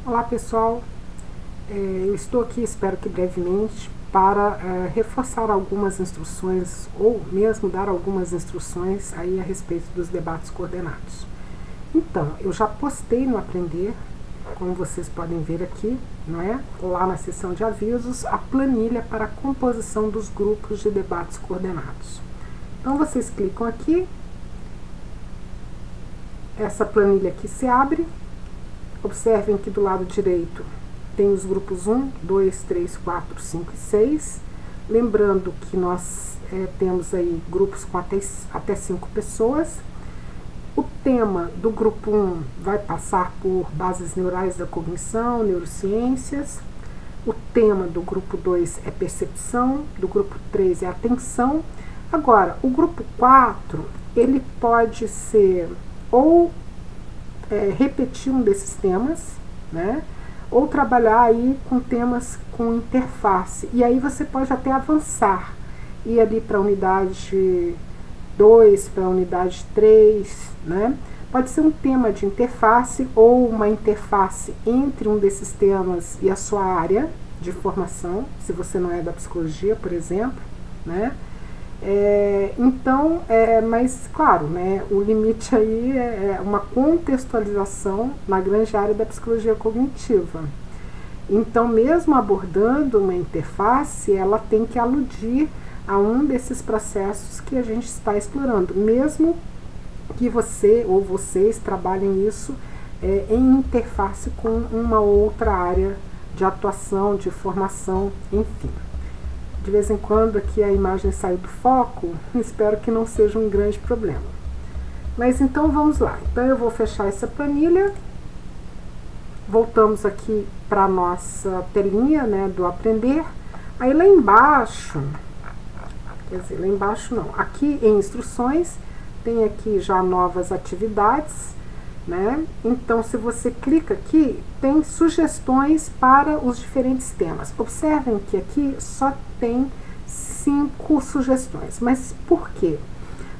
Olá pessoal, eu estou aqui, espero que brevemente, para reforçar algumas instruções ou mesmo dar algumas instruções aí a respeito dos debates coordenados. Então, eu já postei no Aprender, como vocês podem ver aqui, não é? Lá na seção de avisos, a planilha para a composição dos grupos de debates coordenados. Então vocês clicam aqui, essa planilha aqui se abre. Observem que do lado direito tem os grupos 1, 2, 3, 4, 5 e 6. Lembrando que nós temos aí grupos com até 5 pessoas. O tema do grupo 1 vai passar por bases neurais da cognição, neurociências. O tema do grupo 2 é percepção, do grupo 3 é atenção. Agora, o grupo 4, ele pode ser ou repetir um desses temas, né? Ou trabalhar aí com temas com interface. E aí você pode até avançar, ir ali para a unidade 2, para a unidade 3, né? Pode ser um tema de interface ou uma interface entre um desses temas e a sua área de formação, se você não é da psicologia, por exemplo, né? Mas claro, né, o limite aí é uma contextualização na grande área da psicologia cognitiva. Então, mesmo abordando uma interface, ela tem que aludir a um desses processos que a gente está explorando, mesmo que você ou vocês trabalhem isso em interface com uma outra área de atuação, de formação, enfim. De vez em quando aqui a imagem sai do foco, espero que não seja um grande problema. Mas então vamos lá. Então eu vou fechar essa planilha. Voltamos aqui para a nossa telinha, né, do Aprender. Aí lá embaixo, quer dizer, lá embaixo não, aqui em instruções, tem aqui já novas atividades, né? Então, se você clica aqui, tem sugestões para os diferentes temas. Observem que aqui só tem 5 sugestões. Mas por quê?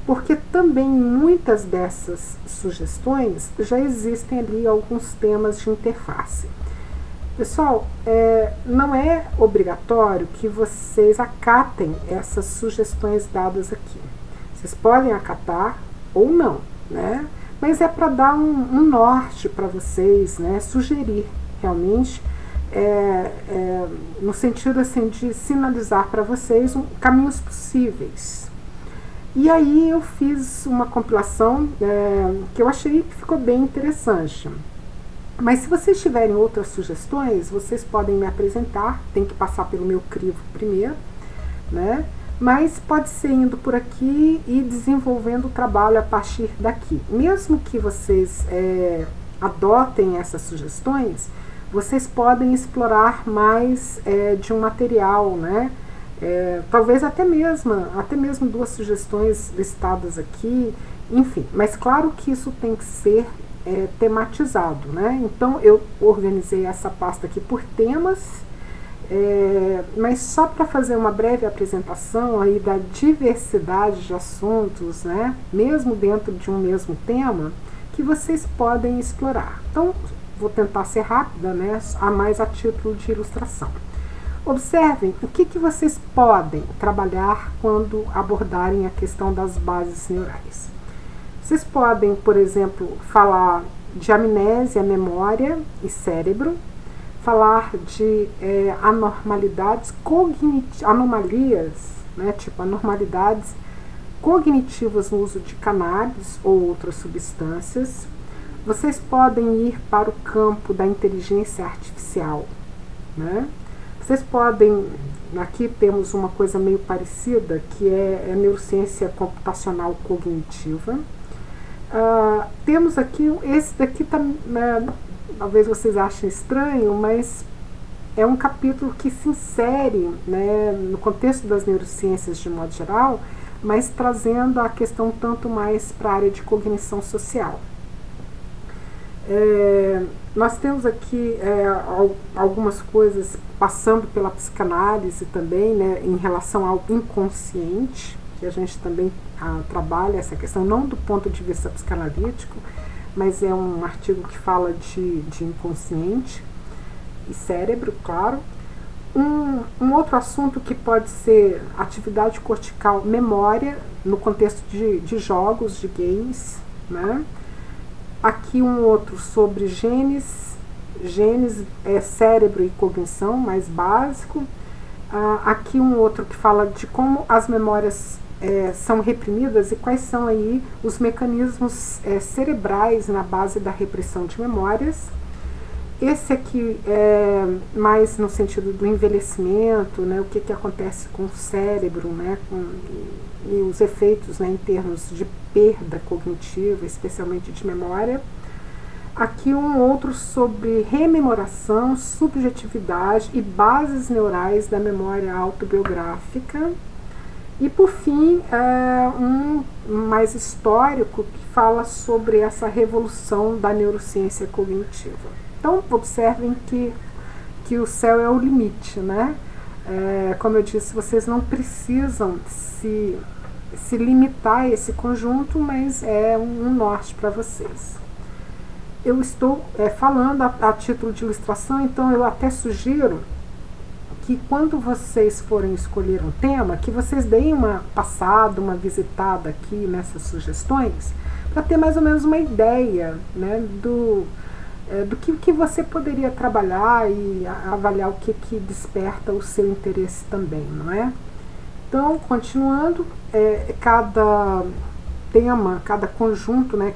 Porque também muitas dessas sugestões já existem ali alguns temas de interface. Pessoal, não é obrigatório que vocês acatem essas sugestões dadas aqui. Vocês podem acatar ou não, né? Mas é para dar um norte para vocês, né? Sugerir realmente, no sentido assim de sinalizar para vocês caminhos possíveis. E aí eu fiz uma compilação que eu achei que ficou bem interessante. Mas se vocês tiverem outras sugestões, vocês podem me apresentar, tem que passar pelo meu crivo primeiro, né? Mas pode ser indo por aqui e desenvolvendo o trabalho a partir daqui. Mesmo que vocês adotem essas sugestões, vocês podem explorar mais de um material, né? Talvez até mesmo 2 sugestões listadas aqui, enfim. Mas claro que isso tem que ser tematizado, né? Então eu organizei essa pasta aqui por temas. Mas só para fazer uma breve apresentação aí da diversidade de assuntos, né, mesmo dentro de um mesmo tema, que vocês podem explorar. Então, vou tentar ser rápida, né, mais a título de ilustração. Observem o que vocês podem trabalhar quando abordarem a questão das bases neurais. Vocês podem, por exemplo, falar de amnésia, memória e cérebro, falar de anomalias, né, tipo anormalidades cognitivas no uso de cannabis ou outras substâncias. Vocês podem ir para o campo da inteligência artificial, né? Vocês podem, aqui temos uma coisa meio parecida, que é a neurociência computacional cognitiva. Temos aqui, esse daqui tá, talvez vocês achem estranho, mas é um capítulo que se insere, né, no contexto das neurociências de modo geral, mas trazendo a questão tanto mais para a área de cognição social. Nós temos aqui algumas coisas passando pela psicanálise também, né, em relação ao inconsciente, que a gente também trabalha essa questão, não do ponto de vista psicanalítico, mas é um artigo que fala de inconsciente. e cérebro, claro. Um outro assunto que pode ser atividade cortical, memória, no contexto de jogos, de games, né? Aqui um outro sobre genes, cérebro e cognição, mais básico. Aqui um outro que fala de como as memórias são reprimidas e quais são aí os mecanismos cerebrais na base da repressão de memórias. Esse aqui é mais no sentido do envelhecimento, né, o que acontece com o cérebro, né, e os efeitos, né, em termos de perda cognitiva, especialmente de memória. Aqui um outro sobre rememoração, subjetividade e bases neurais da memória autobiográfica. E por fim, um mais histórico que fala sobre essa revolução da neurociência cognitiva. Então, observem que o céu é o limite, né? Como eu disse, vocês não precisam se limitar a esse conjunto, mas é um norte para vocês. Eu estou falando a título de ilustração, então eu até sugiro que quando vocês forem escolher um tema, que vocês deem uma passada, uma visitada aqui nessas sugestões, para ter mais ou menos uma ideia, né, do que você poderia trabalhar e avaliar o que desperta o seu interesse também, não é? Então, continuando, cada tema, cada conjunto, né,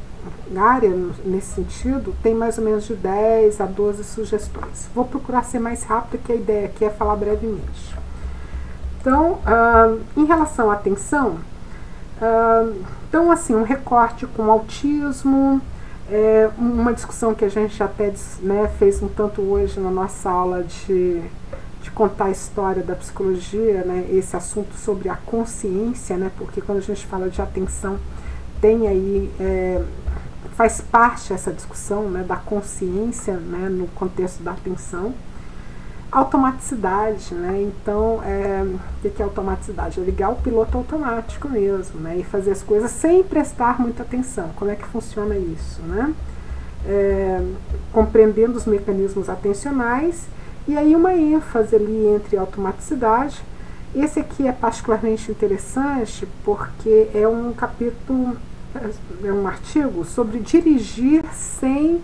área nesse sentido, tem mais ou menos de 10 a 12 sugestões. Vou procurar ser mais rápido, que a ideia aqui é falar brevemente. Então, em relação à atenção, então, assim, um recorte com autismo, uma discussão que a gente até, né, fez um tanto hoje na nossa aula de contar a história da psicologia, né, esse assunto sobre a consciência, né, porque quando a gente fala de atenção, tem aí, faz parte essa discussão, né, da consciência, né, no contexto da atenção. Automaticidade, né, então, o que é automaticidade? É ligar o piloto automático mesmo, né, e fazer as coisas sem prestar muita atenção. Como é que funciona isso, né? Compreendendo os mecanismos atencionais, e aí uma ênfase ali entre automaticidade. Esse aqui é particularmente interessante porque é um capítulo, é um artigo sobre dirigir sem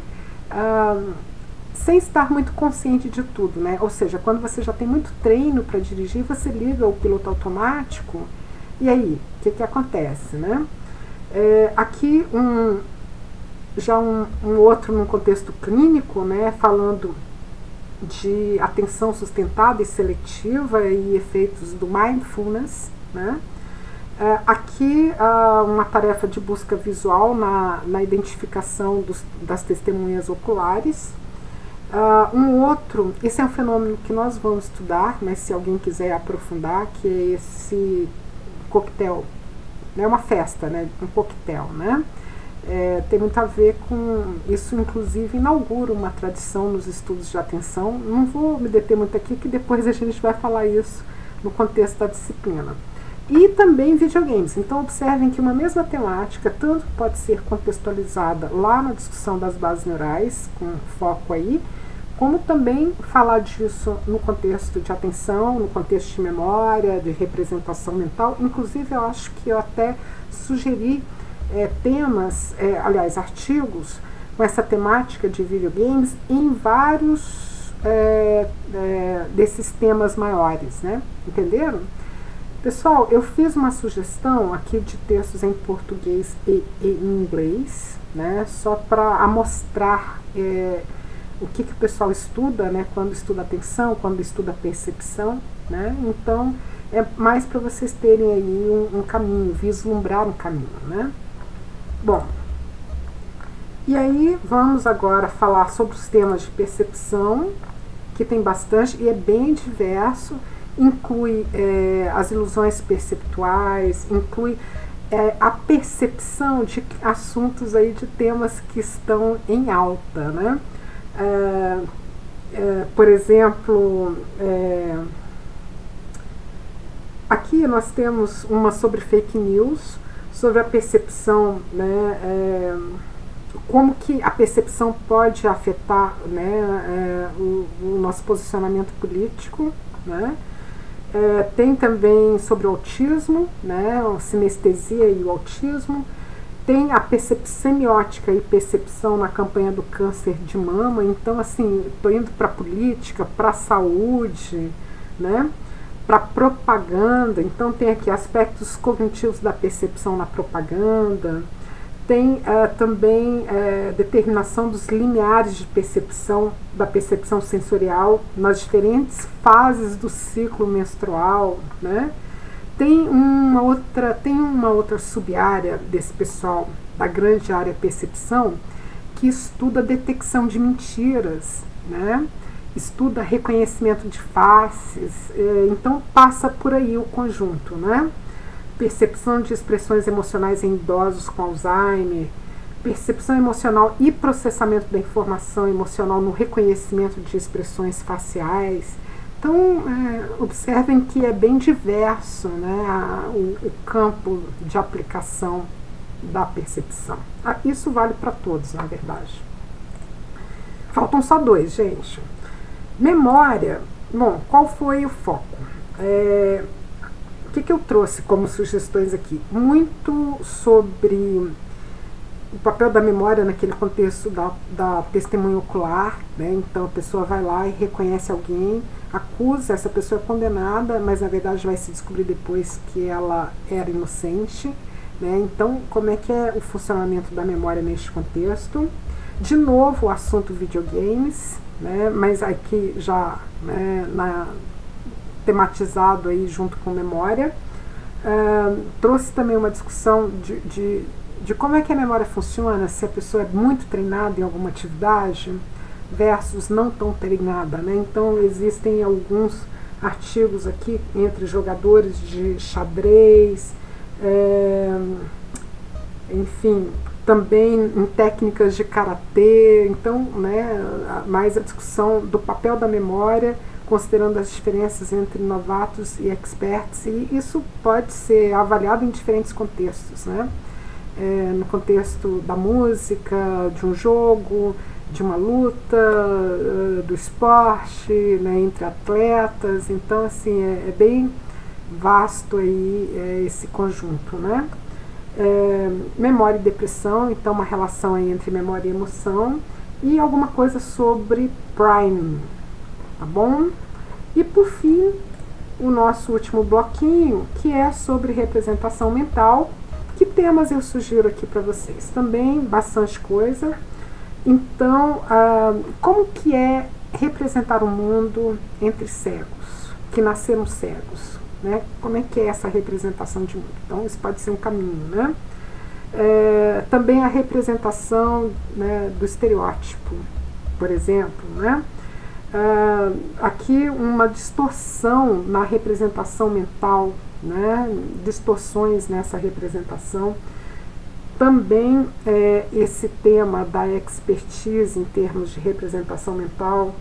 estar muito consciente de tudo, né? Ou seja, quando você já tem muito treino para dirigir, você liga o piloto automático, e aí, o que acontece, né? Aqui já um outro num contexto clínico, né, falando de atenção sustentada e seletiva e efeitos do mindfulness, né? Aqui uma tarefa de busca visual na identificação das testemunhas oculares. Um outro, esse é um fenômeno que nós vamos estudar, mas se alguém quiser aprofundar, que é esse coquetel, é uma festa, né, um coquetel, né? Tem muito a ver com isso, inclusive inaugura uma tradição nos estudos de atenção. Não vou me deter muito aqui, que depois a gente vai falar isso no contexto da disciplina. E também videogames. Então observem que uma mesma temática tanto pode ser contextualizada lá na discussão das bases neurais, com foco aí, como também falar disso no contexto de atenção, no contexto de memória, de representação mental. Inclusive eu acho que eu até sugeri temas, aliás, artigos com essa temática de videogames em vários desses temas maiores, né? Entenderam? Pessoal, eu fiz uma sugestão aqui de textos em português e em inglês, né? Só para amostrar o que o pessoal estuda, né? Quando estuda atenção, quando estuda percepção, né? Então, é mais para vocês terem aí um caminho, vislumbrar um caminho, né? Bom, e aí vamos agora falar sobre os temas de percepção, que tem bastante e é bem diverso, inclui as ilusões perceptuais, inclui a percepção de assuntos aí, de temas que estão em alta, né? Por exemplo, aqui nós temos uma sobre fake news, sobre a percepção, né, como que a percepção pode afetar, né, o nosso posicionamento político, né? Tem também sobre o autismo, né, a sinestesia e o autismo. Tem a semiótica e percepção na campanha do câncer de mama. Então, assim, estou indo para a política, para a saúde, né, para propaganda. Então, tem aqui aspectos cognitivos da percepção na propaganda. Tem também determinação dos limiares de percepção, da percepção sensorial nas diferentes fases do ciclo menstrual, né? Tem uma outra sub-área desse pessoal, da grande área percepção, que estuda a detecção de mentiras, né? Estuda reconhecimento de faces, então passa por aí o conjunto, né? Percepção de expressões emocionais em idosos com Alzheimer, percepção emocional e processamento da informação emocional no reconhecimento de expressões faciais. Então, observem que é bem diverso, né, o campo de aplicação da percepção. Isso vale para todos, na verdade. Faltam só 2, gente. Memória. Bom, qual foi o foco? O que eu trouxe como sugestões aqui? Muito sobre o papel da memória naquele contexto da testemunha ocular, né? Então a pessoa vai lá e reconhece alguém, acusa, essa pessoa é condenada, mas na verdade vai se descobrir depois que ela era inocente, né? Então, como é que é o funcionamento da memória neste contexto? De novo, o assunto videogames, né? Mas aqui já, né, tematizado aí junto com memória. Trouxe também uma discussão de como é que a memória funciona, se a pessoa é muito treinada em alguma atividade versus não tão treinada, né? Então existem alguns artigos aqui entre jogadores de xadrez, enfim, também em técnicas de karatê. Então, né, mais a discussão do papel da memória, considerando as diferenças entre novatos e experts, e isso pode ser avaliado em diferentes contextos, né? No contexto da música, de um jogo, de uma luta, do esporte, né, entre atletas. Então, assim, é bem vasto aí esse conjunto, né? Memória e depressão, então uma relação aí entre memória e emoção, e alguma coisa sobre priming, tá bom? E por fim, o nosso último bloquinho, que é sobre representação mental. Que temas eu sugiro aqui para vocês? Também bastante coisa. Então, como que é representar o mundo entre cegos, que nasceram cegos, né? Como é que é essa representação de mundo? Então, isso pode ser um caminho, né? Também a representação, né, do estereótipo, por exemplo, né? Aqui uma distorção na representação mental, né? Distorções nessa representação. Também esse tema da expertise em termos de representação mental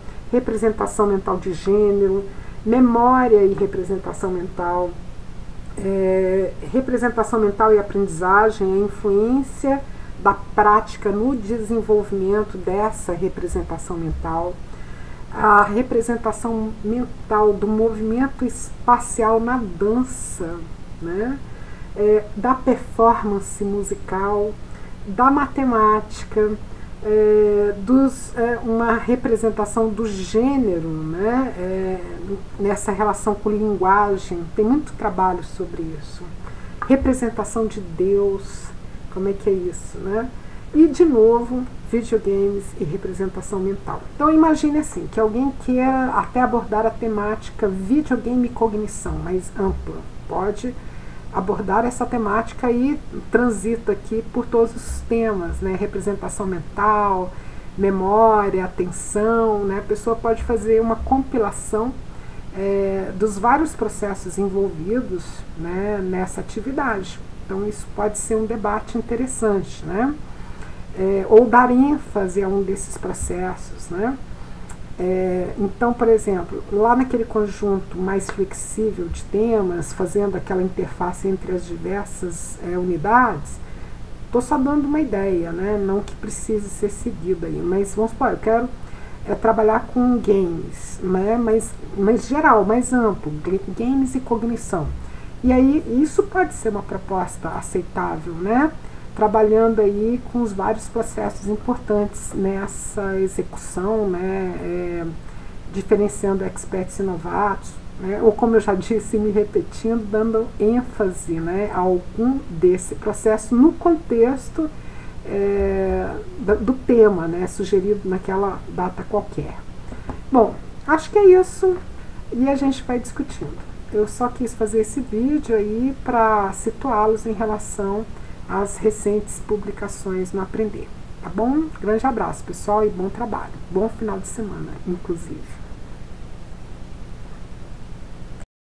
de gênero, memória e representação mental, representação mental e aprendizagem, a influência da prática no desenvolvimento dessa representação mental, a representação mental do movimento espacial na dança, né? Da performance musical, da matemática, uma representação do gênero, né? Nessa relação com linguagem, tem muito trabalho sobre isso. Representação de Deus, como é que é isso, né? E, de novo, videogames e representação mental. Então, imagine assim, que alguém quer até abordar a temática videogame e cognição, mais ampla. Pode abordar essa temática e transita aqui por todos os temas, né? Representação mental, memória, atenção, né? A pessoa pode fazer uma compilação dos vários processos envolvidos, né, nessa atividade. Então, isso pode ser um debate interessante, né? Ou dar ênfase a um desses processos, né? Então, por exemplo, lá naquele conjunto mais flexível de temas, fazendo aquela interface entre as diversas unidades, Estou só dando uma ideia, né? Não que precise ser seguido aí, mas vamos supor, eu quero trabalhar com games, né? Mas geral, mais amplo, games e cognição. E aí isso pode ser uma proposta aceitável, né? Trabalhando aí com os vários processos importantes nessa execução, né? Diferenciando experts e novatos, né? Ou como eu já disse, me repetindo, dando ênfase, né, a algum desse processo no contexto do tema, né, sugerido naquela data qualquer. Bom, acho que é isso e a gente vai discutindo. Eu só quis fazer esse vídeo aí para situá-los em relação às recentes publicações no Aprender. Tá bom? Grande abraço, pessoal, e bom trabalho. Bom final de semana, inclusive.